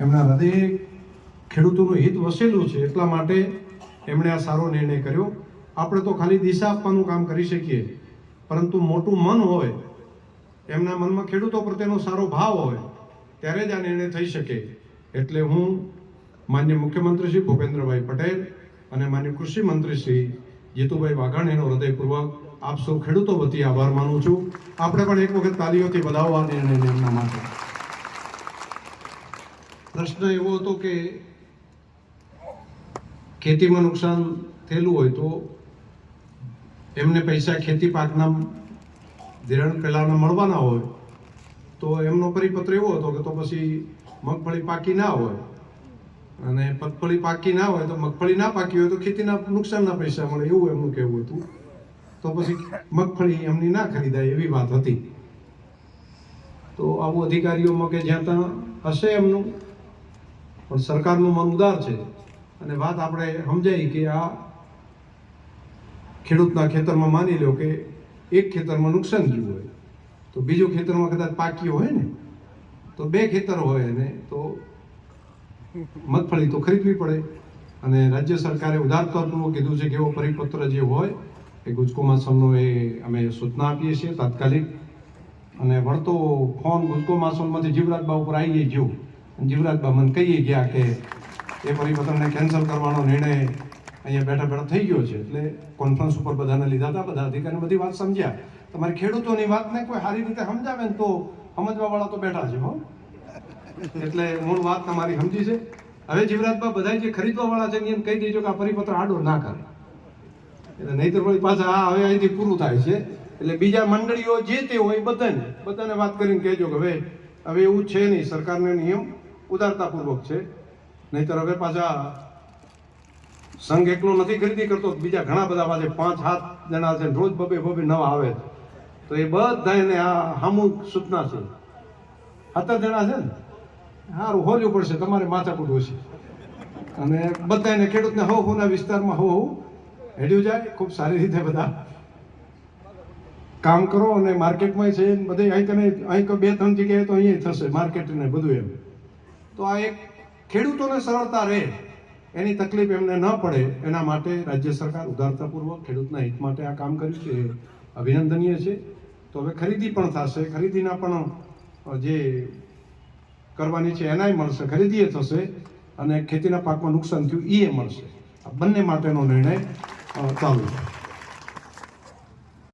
એમના હૃદયે ખેડૂતોનું હિત વસેલું છે, એટલા માટે એમણે આ સારો નિર્ણય કર્યો. આપણે તો ખાલી દિશા આપવાનું કામ કરી શકીએ, પરંતુ મોટું મન હોય, એમના મનમાં ખેડૂતો પ્રત્યેનો સારો ભાવ હોય, ત્યારે જ આ નિર્ણય થઈ શકે. એટલે હું માન્ય મુખ્યમંત્રી શ્રી ભૂપેન્દ્રભાઈ પટેલ અને માન્ય કૃષિ મંત્રી શ્રી જીતુભાઈ વાઘાણીનો હૃદયપૂર્વક આપ સૌ ખેડૂતો વતી આભાર માનું છું. આપણે પણ એક વખત તાલીઓથી વધાવો આ નિર્ણયને એમના માટે. પ્રશ્ન એવો હતો કે ખેતીમાં નુકસાન થયેલું હોય તો એમને પૈસા ખેતી પાકના ધિરાણ પહેલાંના મળવાના હોય, તો એમનો પરિપત્ર એવો હતો કે તો પછી મગફળી પાકી ના હોય અને મગફળી પાકી ના હોય તો મગફળી ના પાકી હોય તો ખેતીના નુકસાનના પૈસા મળે, એવું એમનું કહેવું હતું. તો પછી મગફળી એમની ના ખરીદાય એવી વાત હતી. તો આવું અધિકારીઓમાં કે જ્યાં ત્યાં હશે એમનું, પણ સરકારનું મન ઉદાર છે અને વાત આપણે સમજાય કે આ ખેડૂતના ખેતરમાં માની લો કે એક ખેતરમાં નુકસાન થયું હોય તો બીજું ખેતરમાં કદાચ પાક્યું હોય ને, તો બે ખેતર હોય ને તો મગફળી તો ખરીદવી પડે. અને રાજ્ય સરકારે ઉદારતાપૂર્વક કીધું છે કે એવો પરિપત્ર જે હોય એ ગુજકો માસમનો એ અમે સૂચના આપીએ છીએ તાત્કાલિક. અને વળતો ફોન ગુજકો માસમમાંથી જીવરાજબા ઉપર આવી ગયો. જીવરાજબા મને કહીએ ગયા કે એ પરિપત્રને કેન્સલ કરવાનો નિર્ણય અહીંયા બેઠા બેઠા થઈ ગયો છે. એટલે કોન્ફરન્સ ઉપર બધાને લીધા હતા, બધા અધિકારીને બધી વાત સમજ્યા. તમારી ખેડૂતોની વાતને કોઈ સારી રીતે સમજાવે ને તો સમજવા વાળા તો બેઠા છે હો. એટલે મૂળ વાત તમારી સમજી છે. હવે જીવરાજબા બધા જે ખરીદવા વાળા છે એમ કહી દેજો કે આ પરિપત્ર આડો ના કરે, એટલે નહીતર વળી પાછા આ હવે અહીંથી પૂરું થાય છે. એટલે બીજા મંડળીઓ જે તે હોય બધાને વાત કરીને કહેજો કે હવે એવું છે નહીં, સરકારનો નિયમ ઉદારતાપૂર્વક છે. નહીતર હવે પાછા સંઘ એકલો નથી ખરીદી કરતો, બીજા ઘણા બધા પાસે 5-7 જણા છે, રોજ બબે નવા આવે તો એ બધાને આ સામૂહિક સૂચના છે. 7 જણા છે ને, સારું હોજવું પડશે, તમારે માથાકૂટ ઓછી. અને બધાને ખેડૂતને હોના વિસ્તારમાં હેડ્યું જાય, ખૂબ સારી રીતે બધા કામ કરો. અને માર્કેટમાં છે બધે અહીં 2-3 જગ્યાએ તો અહીંયા થશે માર્કેટ ને બધું એમ. તો આ એક ખેડૂતોને સરળતા રહે, એની તકલીફ એમને ન પડે, એના માટે રાજ્ય સરકાર ઉદારતાપૂર્વક ખેડૂતના હિત માટે આ કામ કર્યું છે, અભિનંદનીય છે. તો હવે ખરીદી પણ થશે, ખરીદીના પણ જે કરવાની છે એનાય મળશે, ખરીદીએ થશે અને ખેતીના પાકમાં નુકસાન થયું એ મળશે. આ બંને માટેનો નિર્ણય ચાલુ છે.